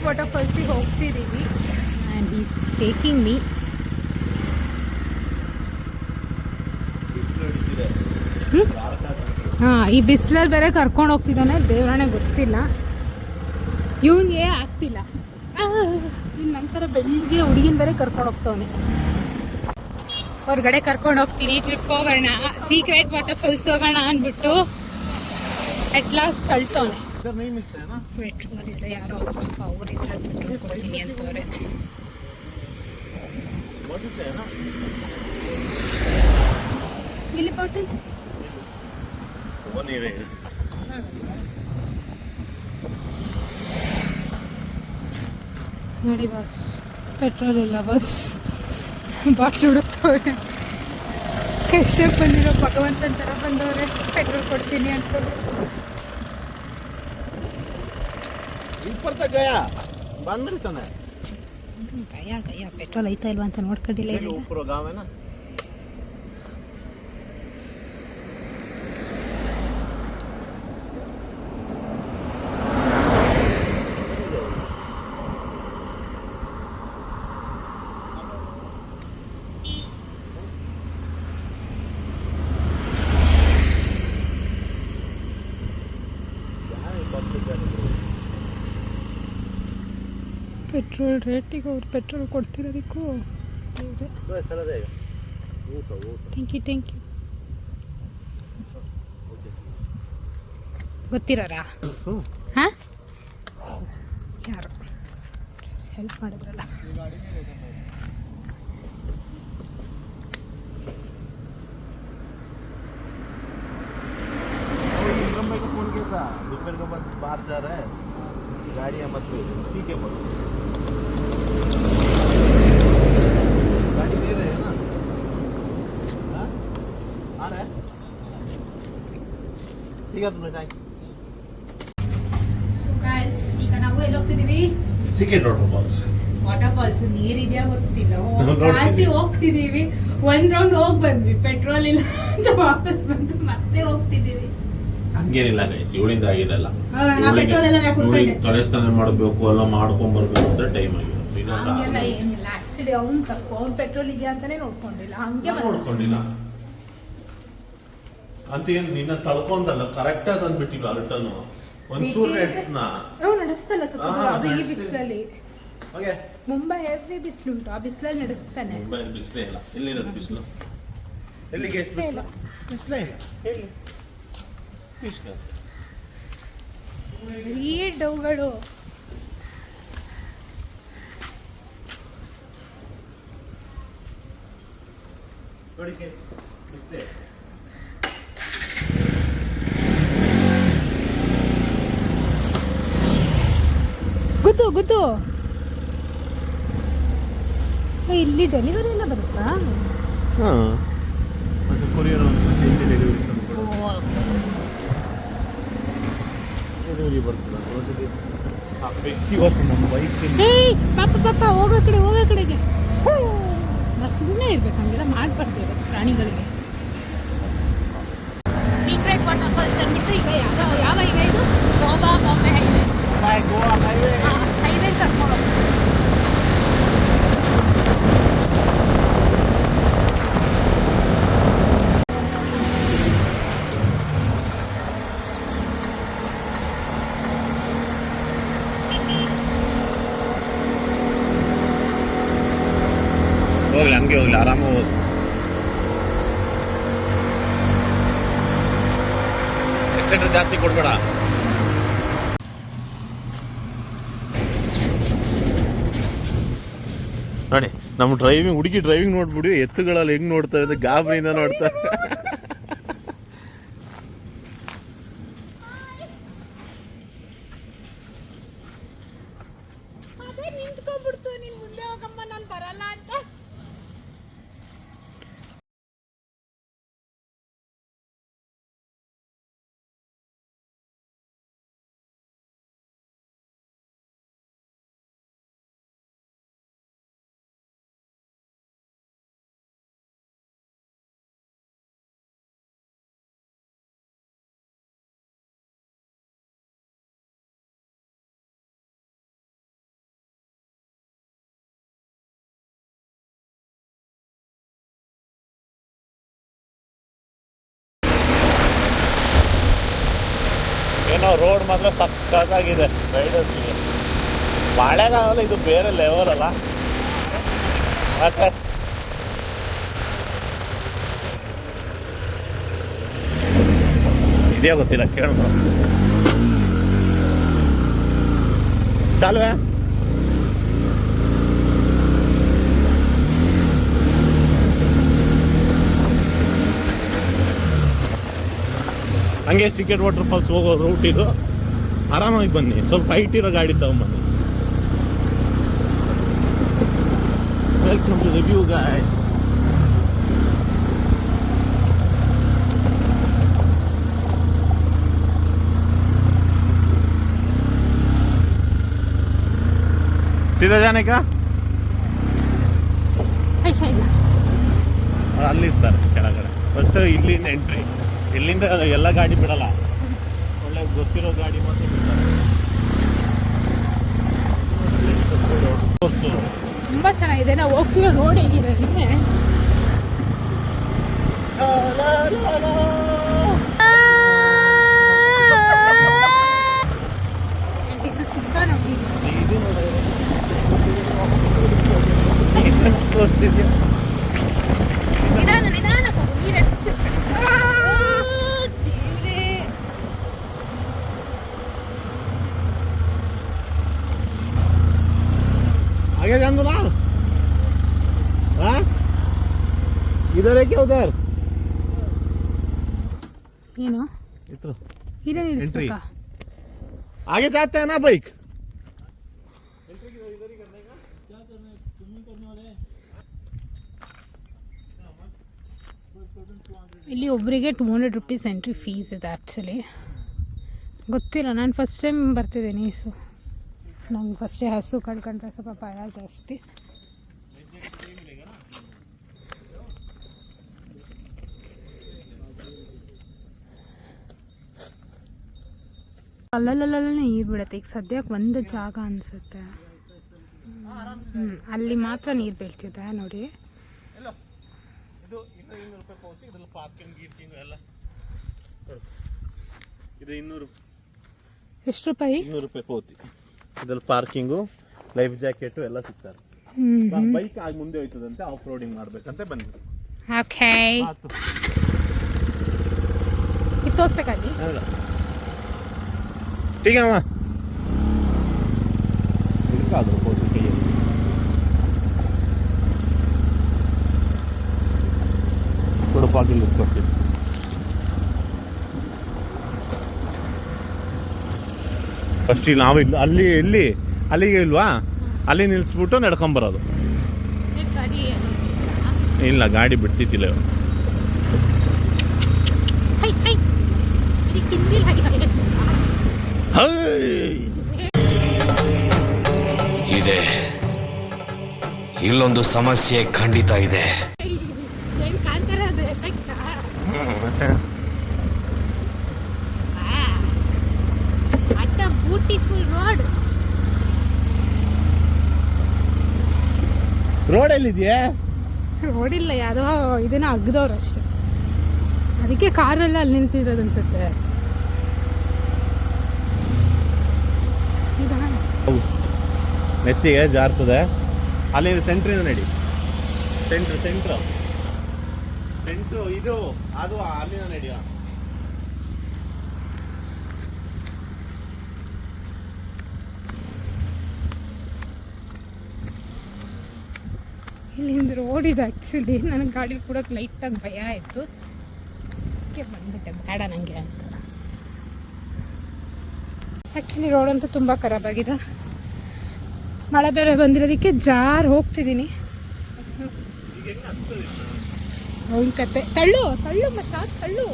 Secret water ಫಾಲ್ಸಿಗೆ ಹೋಗ್ತಿದ್ದೀವಿ and is taking me. ಹಾಂ, ಈ ಬಿಸಿಲಲ್ಲಿ ಬೇರೆ ಕರ್ಕೊಂಡು ಹೋಗ್ತಿದ್ದಾನೆ. ದೇವರಾಣೆ ಗೊತ್ತಿಲ್ಲ, ಇವನಿಗೆ ಆಗ್ತಿಲ್ಲ. ಇನ್ನು ನಂತರ ಬೆಂಗಿನ ಹುಡುಗಿನ ಬೇರೆ ಕರ್ಕೊಂಡು ಹೋಗ್ತವನೆ. ಹೊರಗಡೆ ಕರ್ಕೊಂಡು ಹೋಗ್ತೀನಿ, ಟ್ರಿಪ್ ಹೋಗೋಣ, ಸೀಕ್ರೆಟ್ ವಾಟರ್ ಫಾಲ್ಸ್ ಹೋಗೋಣ ಅಂದ್ಬಿಟ್ಟು ಅಟ್ ಲಾಸ್ಟ್ ತಳ್ತವನೆ. ಪೆಟ್ರೋಲ್ ಇದೆ, ಯಾರೋ ಅವ್ರಿದ್ರೆ ಪೆಟ್ರೋಲ್ ಕೊಡ್ತೀನಿ ಅಂತವ್ರೆ. ಇಲ್ಲಿ ಬಾಟಲ್ ನೋಡಿ ಬಸ್, ಪೆಟ್ರೋಲ್ ಇಲ್ಲ ಬಸ್, ಬಾಟ್ಲು ಹುಡುಕ್ತವ್ರೆ. ಕಷ್ಟಕ್ಕೆ ಬಂದಿರೋ ಭಗವಂತನ ಥರ ಬಂದವ್ರೆ, ಪೆಟ್ರೋಲ್ ಕೊಡ್ತೀನಿ ಅನ್ಕೊಂಡು. ಗಯಾ ಪೆಟ್ರೋಲ್ ಐತಾ ಇಲ್ವಾ ಅಂತ ನೋಡ್ಕೊಂಡಿಲ್ಲ. ಪೆಟ್ರೋಲ್ ರೇಟಿಗೆ ಅವ್ರು ಪೆಟ್ರೋಲ್ ಕೊಡ್ತಿರೋದಕ್ಕೂ ಥ್ಯಾಂಕ್ ಯು. ಗೊತ್ತಿರೋರಾ? ಹಾಂ, ಯಾರು ಹೆಲ್ಪ್ ಮಾಡಿದ್ರಲ್ಲ. फोन किया था, दोपहर के बाद बाहर जा रहा है, गाड़ियाँ मत भेजो, ठीक है बोलो। गाड़ी दे रहे हैं ना? हाँ? आ रहा है? ठीक है तुम्हें, थैंक्स। ಸೊ ಗಾಯ್ಸ್, ಈಗ ನಾವು ಎಲ್ಲಿ ಹೋಗ್ತಿದ್ದೀವಿ? Secret water falls. ನೀರಿದೆಯಾ ಗೊತ್ತಿಲ್ಲ, ಕಾಸಿ ಹೋಗ್ತಿದ್ದೀವಿ. ಒಂದ್ ರೌಂಡ್ ಹೋಗಿ ಬಂದ್ವಿ, ಪೆಟ್ರೋಲ್ ಇಲ್ಲ ಅಂತ ವಾಪಸ್ ಬಂದು ಮತ್ತೆ ಹೋಗ್ತಿದ್ದೀವಿ. ಹಂಗೇನಿಲ್ಲ ಗೈಸ್, ಇವಳಿಂದ ಆಗಿದೆಲ್ಲ. ತೊಳೆಸ್ತಾನೆ ಮಾಡಬೇಕು, ಎಲ್ಲ ಮಾಡ್ಕೊಂಡ್ ಬರ್ಬೇಕು ಅಂತ ಟೈಮ್ ಆಗಿರುತ್ತೆ. ಹಂಗೆಲ್ಲ ಏನಿಲ್ಲ, ಆಕ್ಚುಲಿ ಅವ್ನು ತಪ್ಪು, ಅವ್ನು ಪೆಟ್ರೋಲ್ ಇದೆಯಾ ಅಂತಾನೆ ನೋಡ್ಕೊಂಡಿಲ್ಲ, ಹಂಗೆ ನೋಡ್ಕೊಂಡಿಲ್ಲ ಅಂತ. ಏನ್ ನಿನ್ನ ತಳ್ಕೊಂಡಲ್ಲ, ಕರೆಕ್ಟ್ ಆಗಿ ಅಂದ್ಬಿಟ್ಟಿಲ್ಲ ರಿಟರ್ನ್ ಒಂಚೂರು ನಡೆಸ್ತಲ್ಲ ಸ್ವಲ್ಪ. ಅದು ಈ ಬಿಸಿಲಲ್ಲಿ, ಮುಂಬೈ ಹೆವಿ ಬಿಸಿಲುಂಟು, ಆ ಬಿಸಿಲಲ್ಲಿ ನಡೆಸ್ತಾನೆ. ಮುಂಬೈ ಬಿಸಿಲೇ ಇಲ್ಲ, ಎಲ್ಲಿರೋದು ಬಿಸಿಲು? ಎಲ್ಲಿಗೆ ಬಿಸಿಲೇ ಇಲ್ಲ, ಹೇಳಿ ಈ ಡೌಗಳು. ಗುದ್ದು ಇಲ್ಲಿ ಡೆಲಿವರಿ ಎಲ್ಲ ಬರುತ್ತಾ? ಕೊರಿಯರ್ ಪಾಪ ಹೋಗೋ ಕಡೆಗೆ ಸುಮ್ಮನೆ ಇರ್ಬೇಕು, ಹಂಗೆಲ್ಲ ಮಾಡ್ಬಾರ್ದು ಪ್ರಾಣಿಗಳಿಗೆ. ಸೀಕ್ರೆಟ್ ವಾಟರ್ ಫಾಲ್ಸ್ ಅಂದ್ಬಿಟ್ಟು ಈಗ ಯಾವ ಈಗ ಇದು ಗೋವಾ ಬಾಂಬೆ ಹೈವೇ ಕರ್ಕೊಂಡು ಹೋಗ್ಲಿ, ಹಂಗೆ ಹೋಗ್ಲಿ, ಆರಾಮ ಹೋಗಿ. ಎಕ್ಸೆಂಟ್ರ್ ಜಾಸ್ತಿ ಕೊಡ್ಬೇಡ. ನೋಡಿ ನಮ್ಮ ಹುಡುಗಿ ಡ್ರೈವಿಂಗ್ ನೋಡ್ಬಿಡಿ, ಎತ್ತುಗಳಲ್ಲಿ ಹೆಂಗ್ ನೋಡ್ತಾರೆ ಅಂತ ಗಾಬರಿಯಿಂದ ನೋಡ್ತಾರೆ. ರೋಡ್ ಮಾತ್ರ ಸಕ್ಕತ್ತಾಗಿದೆ ರೈಡರ್ಸ್ಗೆ. ಮಳೆಗಾಲ ಇದು ಬೇರೆ ಲೆವೆಲ್ ಅಲ್ಲ. ಮತ್ತೆ ಇದೇ ಗೊತ್ತಿಲ್ಲ, ಕೇಳ್ಕೊ. ಚಾಲು ಹಂಗೆ ಸೀಕ್ರೆಟ್ ವಾಟರ್ ಫಾಲ್ಸ್ ಹೋಗೋ ರೂಟ್ ಇದು. ಆರಾಮಾಗಿ ಬನ್ನಿ, ಸ್ವಲ್ಪ ಹೈಟ್ ಇರೋ ಗಾಡಿ ತಗೊಂಬನ್ನಿ. Welcome to the view guys. सीधा जाने का ऐसा ಇಲ್ಲ, ಅಲ್ಲಿರ್ತಾರೆ ಕೆಳಗಡೆ. ಫಸ್ಟ್ ಇಲ್ಲಿಂದ ಎಂಟ್ರಿ, ಇಲ್ಲಿಂದ ಎಲ್ಲ ಗಾಡಿ ಬಿಡಲ್ಲ, ಒಳ್ಳೆ ಗೊತ್ತಿರೋ ಗಾಡಿ ಮಾತ್ರ ಬಿಡ್ತಾರೆ. ತುಂಬಾ ಚೆನ್ನಾಗಿದೆ. ನಾವು ಹೋಗ್ತಿರೋ ರೋಡ್ ಹೇಗಿದೆ ಅಂದ್ರೆ ಇದು ಸುತ್ತ ನೋಡಿ, ತೋರಿಸ್ತಿದ್ಯಾ? ನಿಧಾನ ನಿಧಾನ ಹೋಗು, ನೀರು ಹೆಚ್ಚಿಸ್ಬೇಕು. आगे जान दो ना. हाँ इधर है क्या उधर? ಏನು इधर ಇದೇ ನಿಲ್ಲಿಸ್ಬೇಕಾ? आगे जाते हैं ना बाइक. ಇಲ್ಲಿ ಒಬ್ಬರಿಗೆ 200 ರೂಪೀಸ್ ಎಂಟ್ರಿ ಫೀಸ್ ಇದೆ. ಆ್ಯಕ್ಚುಲಿ ಗೊತ್ತಿಲ್ಲ, ನಾನು ಫಸ್ಟ್ ಟೈಮ್ ಬರ್ತಿದ್ದೀನಿ. ಸೊ ನಂಗೆ ಫಸ್ಟೇ ಹಸು ಕಳ್ಕೊಂಡ್ರೆ ಸ್ವಲ್ಪ ಭಯ ಜಾಸ್ತಿ. ಅಲ್ಲಲ್ಲ ನೀರು ಬಿಡುತ್ತೆ. ಈಗ ಸದ್ಯಕ್ಕೆ ಒಂದು ಜಾಗ ಅನಿಸುತ್ತೆ, ಅಲ್ಲಿ ಮಾತ್ರ ನೀರು ಬೀಳ್ತಿದೆ ನೋಡಿ. ಎಷ್ಟು ರೂಪಾಯಿ? 200 ರೂಪಾಯಿ ಪೌತಿ. ಇದ್ರಲ್ಲಿ ಪಾರ್ಕಿಂಗು, ಲೈಫ್ ಜಾಕೆಟ್ ಎಲ್ಲ ಸಿಗ್ತಾರೆ. ಬೈಕ್ ಆಗಿ ಮುಂದೆ ಹೋಯ್ತದಂತೆ, ಆಫ್ ರೋಡಿಂಗ್ ಮಾಡ್ಬೇಕಂತೆ ಬನ್ನಿ. ಓಕೆ, ಇದು ತೋರಿಸ್ಬೇಕಲ್ಲಿ. ठीक है माँ, दो फोटो चाहिए. थोड़ा पार्किंग लुक करते. ಫಸ್ಟ್ ನಾವು ಇಲ್ಲ ಅಲ್ಲಿ ಎಲ್ಲಿ ಅಲ್ಲಿಗೆ ಇಲ್ವಾ, ಅಲ್ಲಿ ನಿಲ್ಲಿಸ್ಬಿಟ್ಟು ನಡ್ಕೊಂಬರೋದು. ಇಲ್ಲ ಗಾಡಿ ಬಿಡ್ತಿದ್ದಿಲ್ಲ. ಇದೆ, ಇಲ್ಲೊಂದು ಸಮಸ್ಯೆ ಖಂಡಿತ ಇದೆ. Beautiful road. ರೋಡ್ ಎಲ್ಲಿದೆಯಾ? ರೋಡ್ ಇಲ್ಲ, ಯಾವುದೋ ಇದನ್ನ ಅಗ್ದವ್ರು ಅಷ್ಟೇ. ಅದಕ್ಕೆ ಕಾರೆಲ್ಲ ಅಲ್ಲಿ ನಿಂತಿರೋದು ಅನ್ಸುತ್ತೆ. ನೆತ್ತಿಗೆ ಜಾರ್ತದೆ. ಅಲ್ಲಿಂದ ಸೆಂಟ್ರಿಂದ ನಡಿ. ಸೆಂಟ್ರು ಇದು ಅದು ಅಲ್ಲಿಂದ ನಡಿಯ. ಇಲ್ಲಿಂದ ರೋಡ್ ಇದೆ. ಆ್ಯಕ್ಚುಲಿ ನನಗೆ ಗಾಡಿ ಕೂಡಕ್ಕೆ ಲೈಟಾಗಿ ಭಯ ಆಯಿತು, ಅದಕ್ಕೆ ಬಂದ್ಬಿಟ್ಟೆ, ಬೇಡ ನನಗೆ ಅಂತ. ಆ್ಯಕ್ಚುಲಿ ರೋಡ್ ಅಂತೂ ತುಂಬ ಖರಾಬಾಗಿದೆ. ಮಳೆ ಬೇರೆ ಬಂದಿರೋದಕ್ಕೆ ಜಾರ್ ಹೋಗ್ತಿದ್ದೀನಿ. ಅವನ ಕತೆ. ತಳ್ಳು ಮಚ್ಚ, ತಳ್ಳು.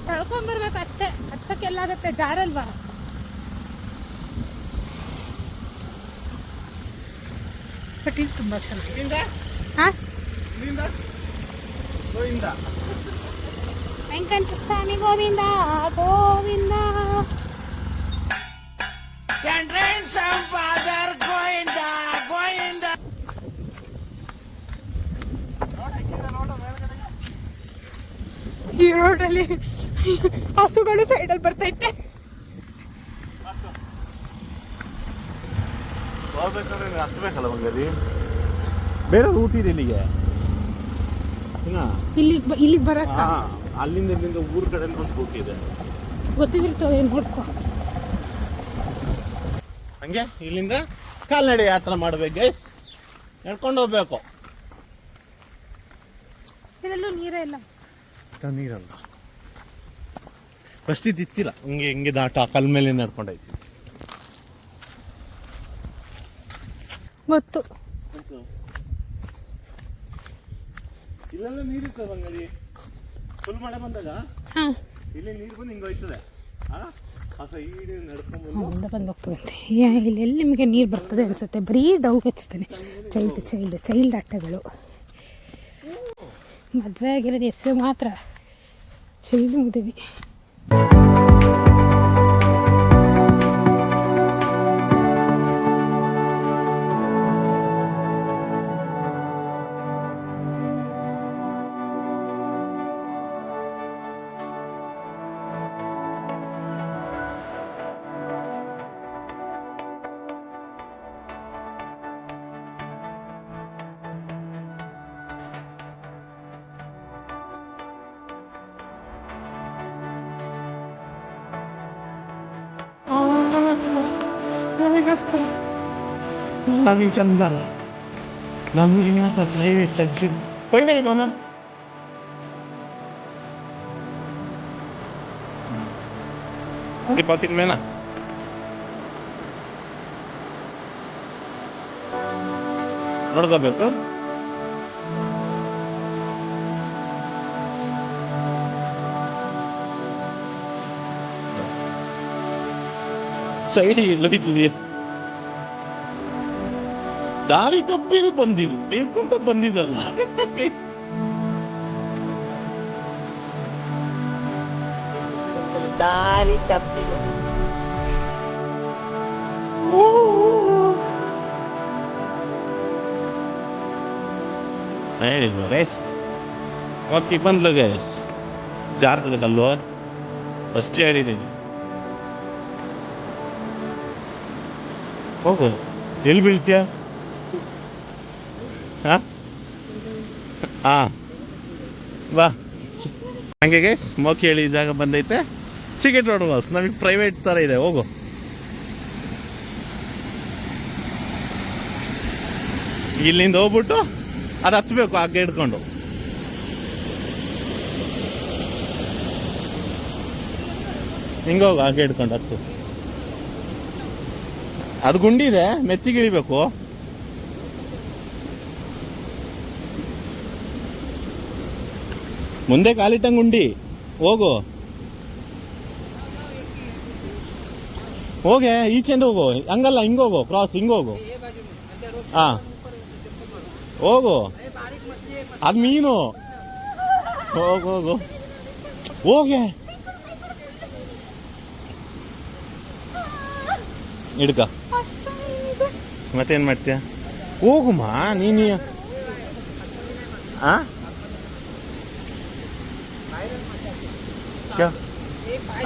ತಳ್ಕೊಂಬರ್ಬೇಕು ಅಷ್ಟೇ, ಹಚ್ಚಕ್ಕೆಲ್ಲಾಗತ್ತೆ, ಜಾರಲ್ವಾ. ಬಟ್ ಇದು ತುಂಬ ಚೆನ್ನಾಗಿದೆ. ಹಾಂ, ವೆಂಕಟೇಶ್ವರ ಸ್ವಾಮಿ ಗೋವಿಂದ ಗೋವಿಂದ. ಈ ರೋಡಲ್ಲಿ ಹಸುಗಳು ಸೈಡಲ್ಲಿ ಬರ್ತೈತೆ. ಹೋಗ್ಬೇಕಾದ್ರೆ ಹತ್ಬೇಕಲ್ಲ ಬಂಗಾರಿ, ಬೇರೆ ರೂಟ್ ಇದೆ ಇಲ್ಲಿಗೆ. ಇಲ್ಲಿಗೆ ಬರಕ್ಕ ಅಲ್ಲಿಂದ ಇಲ್ಲಿಂದ ಊರ್ ಕಡೆ ಒಂದು ರೂಟ್ ಇದೆ, ಗೊತ್ತಿದಿರ್ತವೆ, ನೋಡ್ಕೊ. ಹಂಗೆ ಇಲ್ಲಿಂದ ಕಾಲ್ನಡೆ ಯಾತ್ರೆ ಮಾಡ್ಬೇಕು ಗೈಸ್, ನಡ್ಕೊಂಡು ಹೋಗ್ಬೇಕು. ಇದರಲ್ಲೂ ನೀರೇ ಇಲ್ಲ, ನೀರಲ್ಲ. ಫಸ್ಟ್ ಇತ್ತಿಲ್ಲ, ಹಿಂಗೆ ಹಿಂಗೆ ದಾಟ ಕಲ್ ಮೇಲೆ ನಡ್ಕೊಂಡೈತಿ. ಗೊತ್ತು. ಇಲ್ಲೆಲ್ಲ ನೀರಿರ್ತದೆ ಬಂಗಾರಿ, ಫುಲ್ ಮಳೆ ಬಂದಾಗ ಇಲ್ಲಿ ನೀರು ಬಂದು ಹಿಂಗೆ ಹೋಯ್ತದೆ. ಸೈಡ್ ನಡ್ಕೊಂಡ್ಬಂದು ಬಂದು ಹೋಗ್ತದೆ. ಇಲ್ಲೆಲ್ಲಿ ನಿಮಗೆ ನೀರು ಬರ್ತದೆ ಅನ್ಸುತ್ತೆ, ಬರೀ ಡೌ ಹಚ್ತಾನೆ. ಚೈಲ್ಡ್ ಆಟಗಳು. ಮದುವೆ ಆಗಿರೋದು ಹೆಸರು ಮಾತ್ರ ಚೈಲ್ಡ್ ಮದುವೆ. ನಮಗೆ ಚಂದ ನಮಗೆ ಮಾತ್ರ ಪ್ರೈವೇಟ್ ಟೆನ್ಷನ್ ಒಳ್ಳೆ ಮನ. ಪಾಕಿಟ್ ಮೇನ ನೋಡ್ಕೋಬೇಕು. ಸೈಡ್ ಇಲ್ಲದಿದ್ದೀವಿ, ದಾರಿ ತಪ್ಪಿದು ಬಂದಿದ್ದು, ಬೇಕಂತ ಬಂದಿದ್ದಲ್ಲ. ದಾರಿ ತಪ್ಪಿದು. ಹೇಳಿಲ್ವ ಗೈಸ್, ಓಕೆ ಬಂದ್ಲು ಗೈಸ್, ಜಾರ್ತದಲ್ಲೋ ಫಸ್ಟ್ ಹೇಳಿದ್ದೀನಿ. ಹೋಗು, ಎಲ್ಲಿ ಬೀಳ್ತೀಯ? ಹಾಂ ಬಾ. ಹಂಗೆ ಗೈಸ್, ಮೋಕಿ ಹೇಳಿ ಜಾಗ ಬಂದೈತೆ. ಸಿಕೆಟ್ ರೋಡ್ ವಾಲ್ಸ್ ನಮಗೆ ಪ್ರೈವೇಟ್ ಥರ ಇದೆ, ಹೋಗು. ಇಲ್ಲಿಂದ ಹೋಗ್ಬಿಟ್ಟು ಅದು ಹತ್ಬೇಕು, ಹಗ್ಗ ಹಿಡ್ಕೊಂಡು. ಹಿಂಗೋಗು, ಹಗ್ಗ ಹಿಡ್ಕೊಂಡು ಹತ್ತು. ಅದು ಗುಂಡಿ ಇದೆ, ಮೆತ್ತಿಗೆ ಇಳಿಬೇಕು. ಮುಂದೆ ಕಾಲಿಟ್ಟಂಗೆ ಗುಂಡಿ, ಹೋಗು. ಹೋಗೆ ಈಚೆಂದ ಹೋಗು, ಹಂಗಲ್ಲ ಹಿಂಗೋಗು, ಕ್ರಾಸ್ ಹಿಂಗೋಗು. ಹಾಂ ಹೋಗು, ಅದು ಮೀನು. ಹೋಗು ಹೋಗು ಹೋಗೆ, ಹಿಡ್ಕ. ಮತ್ತೇನು ಮಾಡ್ತೀಯ? ಹೋಗುಮ್ಮ ನೀನು. ಹಾಂ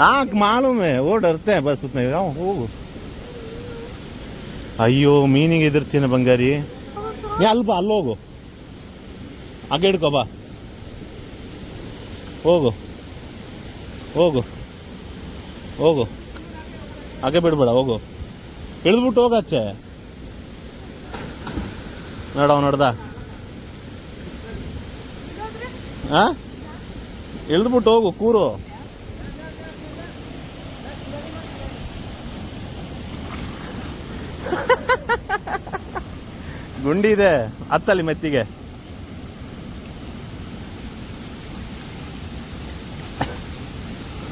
हाँ मालूम है, वो डरते हैं बस उतने. ಹೋಗು. ಅಯ್ಯೋ ಮೀನಿಗೆ ಎದುರ್ತೀನ ಬಂಗಾರಿ. ಅಲ್ಲಿ ಬಾ, ಅಲ್ಲಿ ಹೋಗು, ಹಗ್ಗ ಹಿಡ್ಕೊ ಬಾ. ಹೋಗು ಹೋಗು ಹೋಗು, ಹಾಗೆ ಬಿಡ್ಬೇಡ, ಹೋಗು. ಇಳಿದ್ಬಿಟ್ಟು ಹೋಗಚ್ಚೆ. ನೋಡವ್ ನೋಡ್ದ. ಹಾಂ ಇಳಿದ್ಬಿಟ್ಟು ಹೋಗು, ಕೂರು. ಗುಂಡಿ ಇದೆ, ಹತ್ತಲ್ಲಿ ಮೆತ್ತಿಗೆ.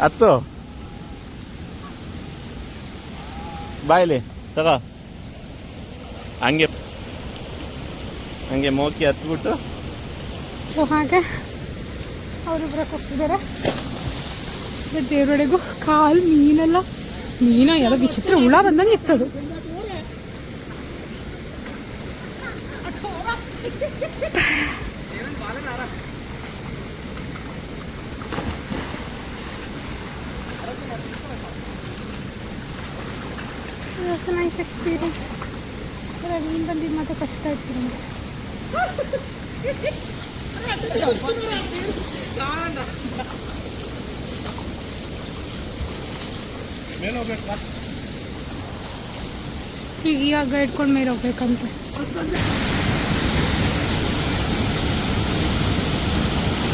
ಹತ್ತು ಬಾಯ್ಲಿ ತಗೋ. ಹಂಗೆ ಹಂಗೆ ಮೋಕಿ ಹತ್ಬಿಟ್ಟು. ಸೊ ಹಾಗೆ ಅವರಿಬ್ಬರ ಕೊಟ್ಟಿದ್ದಾರೆ. ದೇವರೊಳಗೂ ಕಾಲು ಮೀನೆಲ್ಲ, ಎಲ್ಲ ವಿಚಿತ್ರ ಹುಳ ಬಂದಂಗೆ ಇತ್ತದು. It's nice experience. ನೀನು ಬಂದಿದ್ದು ಮತ್ತೆ ಕಷ್ಟ ಆಯ್ತು ನಮಗೆ. ಮೇಲೆ ಹೋಗ್ಬೇಕಾ? ಈಗ ಇವಾಗ ಇಟ್ಕೊಂಡು ಮೇಲೆ ಹೋಗ್ಬೇಕಂತ.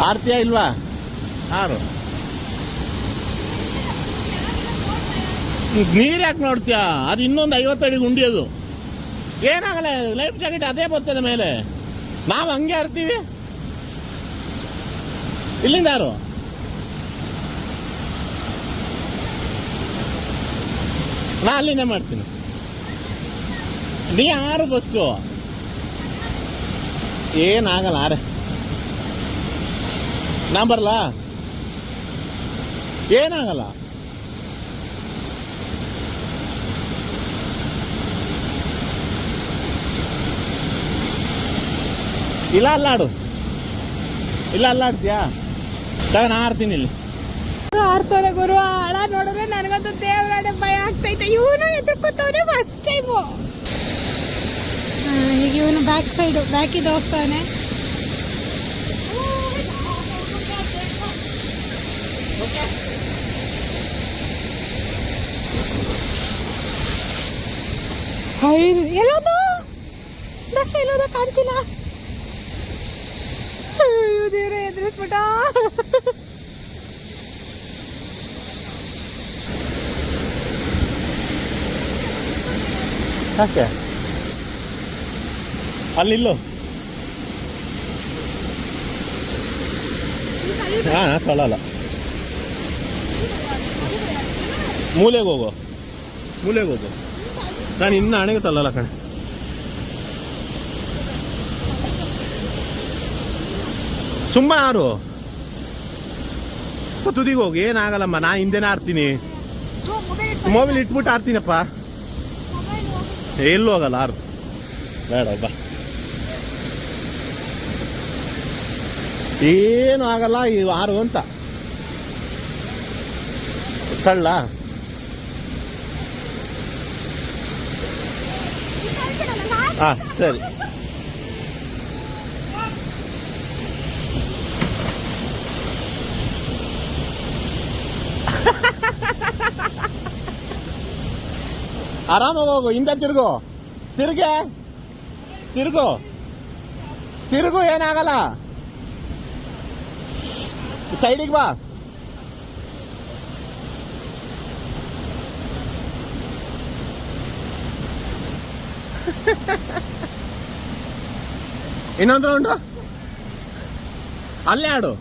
ಆರ್ತಿಯಾ ಇಲ್ವಾ? ಯಾರು ನೀರು ಯಾಕೆ ನೋಡ್ತೀಯಾ? ಅದು ಇನ್ನೊಂದು 50 ಅಡಿ ಗುಂಡಿ. ಅದು ಏನಾಗಲ್ಲ, ಲೈಫ್ ಜಾಕೆಟ್ ಅದೇ ಬರ್ತದೆ ಮೇಲೆ. ನಾವು ಹಂಗೆ ಆರ್ತೀವಿ. ಇಲ್ಲಿಂದ ಯಾರು? ನಾ ಅಲ್ಲಿಂದ ಮಾಡ್ತೀನಿ. ನೀ ಯಾರು ಫಸ್ಟು? ಏನಾಗಲ್ಲ ಆರೆ. ನಾ ಬರಲಾ? ಏನಾಗಲ್ಲ. ಇಲ್ಲ ಅಲ್ಲಾಡು. ಇಲ್ಲ ಅಲ್ಲಾಡ್ತೀಯಾ? ನಾ ಆಡ್ತೀನಿ ಇಲ್ಲಿ. ಆಡ್ತಾರೆ ಗುರು. ಆಳ ನೋಡಿದ್ರೆ ನನಗಂತೂ ದೇವರಾದ ಭಯ ಆಗ್ತೈತೆ. ಇವನು ಎದುರ್ಕೊತವನೆ ಫಸ್ಟ್ ಟೈಮು. ಈಗ ಇವನು ಬ್ಯಾಕಿದ್ದು ಹೋಗ್ತಾನೆ. ಎಲ್ಲೋದು ದಕ್ಷ ಎಲ್ಲೋದ ಕಾಣ್ತಿಲ್ಲ. ಅಯ್ಯೋ ದೇವ್ರೆ, ಎದುರಿಸ್ಬಿಟ್ಟ. ಯಾಕೆ ಅಲ್ಲಿಲ್ಲೋ? ಹಾಂ ತೊಳಲ್ಲ. ಮೂಲೆಗೆ ಹೋಗು. ನಾನು ಇನ್ನು ಹಣೆಗೆ ತಳ್ಳಲ್ಲ ಕಣೆ. ಸುಮ್ಮನೆ ಯಾರು ತುದಿಗೆ ಹೋಗಿ. ಏನಾಗಲ್ಲಮ್ಮ, ನಾ ಹಿಂದೆನೇ ಆಡ್ತೀನಿ. ಮೊಬೈಲ್ ಇಟ್ಬಿಟ್ಟು ಆಡ್ತೀನಪ್ಪ. ಎಲ್ಲೂ ಹೋಗಲ್ಲ ಆರು. ಬೇಡ ಬಾ, ಏನು ಆಗಲ್ಲ. ಈ ಆರು ಅಂತ ತಳ್ಳ. ಹಾಂ ಸರಿ. ಆರಾಮಾಗಿ ಹೋಗು. ಹಿಂದೆ ತಿರುಗು ಏನಾಗಲ್ಲ. ಸೈಡಿಗೆ ಬಾ. ಇನ್ನೊಂದು ರೌಂಡು ಅಲ್ಲೇ ಆಡು.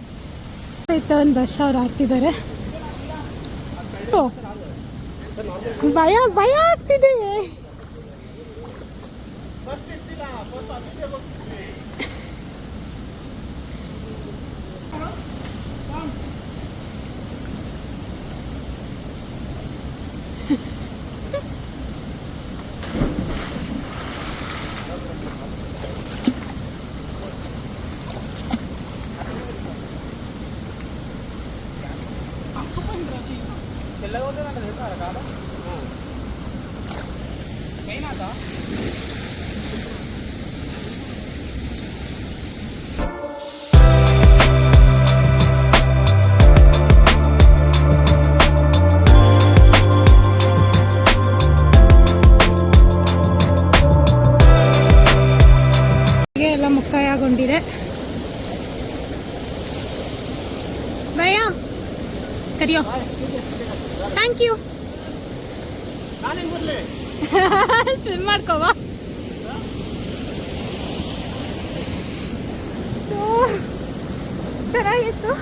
ಒಂದು 10,000 ಆಡ್ತಿದ್ದಾರೆ. ಭಯ ಆಗ್ತಿದೆ. ಎಲ್ಲ ಮುಕ್ತಾಯಗೊಂಡಿದೆ. ಭಯ ಕರಿಯೋ. Thank you. ಸ್ವಿಮ್ ಮಾಡ್ಕೋವಾ. ಸೊ ಚೆನ್ನಾಗಿತ್ತು.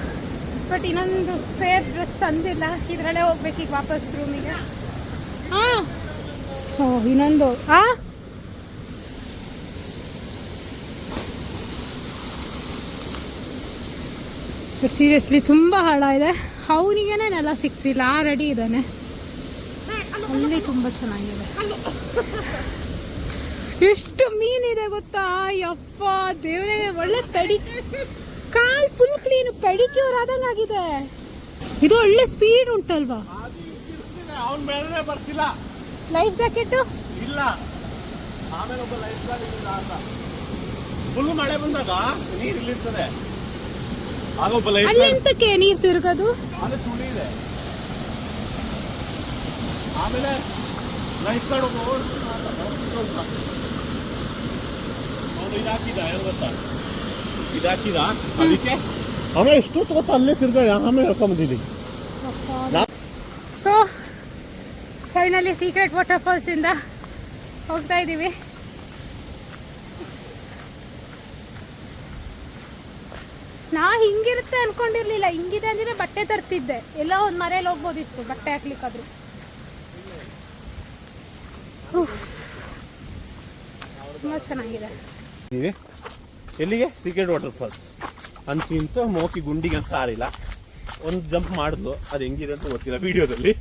ಬಟ್ ಇನ್ನೊಂದು ಸ್ಪೇರ್ ಡ್ರೆಸ್ ತಂದಿಲ್ಲ. ಇದರಲ್ಲೇ ಹೋಗ್ಬೇಕು ಈಗ ವಾಪಸ್ ರೂಮಿಗೆ. ಹಾಂ, ಓ ಇನ್ನೊಂದು. ಹಾಂ, ಸೀರಿಯಸ್ಲಿ ತುಂಬ ಹಳ ಇದೆ. ಅವನಿಗೇನೆ ನೆಲ ಸಿಗ್ತಿಲ್ಲ. ರೆಡಿ ಇದ್ದಾನೆ. ಅಲ್ಲಿ ತುಂಬ ಚೆನ್ನಾಗಿದೆ. ಎಷ್ಟು ಮೀನಿದೆ ಗೊತ್ತಾ? ಯಪ್ಪ ದೇವರೇ, ಒಳ್ಳೆ ಕಾಲ್ ಫುಲ್ ಕ್ಲೀನ್, ಪೆಡಿಕ್ಯೂರ್ ಆದಂಗೆ ಆಗಿದೆ. ಇದು ಒಳ್ಳೆ ಸ್ಪೀಡ್ ಉಂಟಲ್ವಾ? ಬರ್ತಿಲ್ಲ. ಲೈಫ್ ಜಾಕೆಟ್ ಇಲ್ಲ. ಆಮೇಲೆ ಒಬ್ಬ ಲೈಫ್ ಗಾರ್ಡ್ ಇಲ್ಲಿಂದ ಅಂತ ಫುಲ್ ಮಳೆ ಬಂದಾಗ ನೀರು ಇಲ್ಲಿರ್ತದೆ. ಆಗ ಒಬ್ಬ ಲೈಫ್ ಗಾರ್ಡ್ ಎಂತಕ್ಕೆ ನೀರು ತಿರುಗೋದು? ಅಲ್ಲಿ ಸುಳಿ ಇದೆ. ಆಮೇಲೆ ಲೈಫ್ ಗಾರ್ಡ್ ಒಬ್ಬ ಅವನು ಇದಾಕಿದ ಏನು ಗೊತ್ತಾ, ಇದಾಕಿದ ಅದಕ್ಕೆ ಆಮೇಲೆ ಎಷ್ಟು ತೋತ ಅಲ್ಲೇ ತಿರ್ಗಾಡಿ ಆಮೇಲೆ ಹೇಳ್ಕೊಂಬಂದಿದ್ದೀವಿ. So finally secret water falls ಇಂದ ಹೋಗ್ತಾ ಇದ್ದೀವಿ. ನಾ ಹಿಂಗಿರುತ್ತೆ ಅನ್ಕೊಂಡಿರ್ಲಿಲ್ಲ. ಹಿಂಗಿದೆ ಅಂದ್ರೆ ಬಟ್ಟೆ ತರ್ತಿದ್ದೆ, ಎಲ್ಲ ಒಂದು ಮನೇಲಿ ಹೋಗ್ಬೋದಿತ್ತು ಬಟ್ಟೆ ಹಾಕ್ಲಿಕ್ಕಾದ್ರು. ತುಂಬ ಚೆನ್ನಾಗಿದೆ. ಎಲ್ಲಿಗೆ? ಸೀಕ್ರೆಟ್ ವಾಟರ್ ಫಾಲ್ಸ್ ಅಂತಿಂತ ಮೋಕಿ ಗುಂಡಿಗೆ ಅಂತ ಆರಿಲ್ಲ. ಒಂದು ಜಂಪ್ ಮಾಡಿದ್ಲು, ಅದು ಹೆಂಗಿದೆ ಅಂತ ಗೊತ್ತಿಲ್ಲ ವಿಡಿಯೋದಲ್ಲಿ.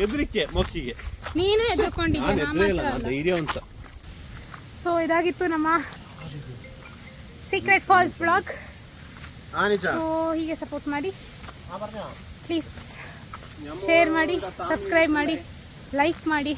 ಎದ್ರಿಕೆ ಮೋಕಿಗೆ. ನೀನು ಎದ್ರುಕೊಂಡಿದ್ಯಾ? ಧೈರ್ಯ ಅಂತ. ಸೊ ಇದಾಗಿತ್ತು ನಮ್ಮ ಸೀಕ್ರೆಟ್ ಫಾಲ್ಸ್ ಬ್ಲಾಗ್. ಸೊ ಹೀಗೆ ಸಪೋರ್ಟ್ ಮಾಡಿ ಪ್ಲೀಸ್. ಶೇರ್ ಮಾಡಿ, ಸಬ್ಸ್ಕ್ರೈಬ್ ಮಾಡಿ, ಲೈಕ್ ಮಾಡಿ.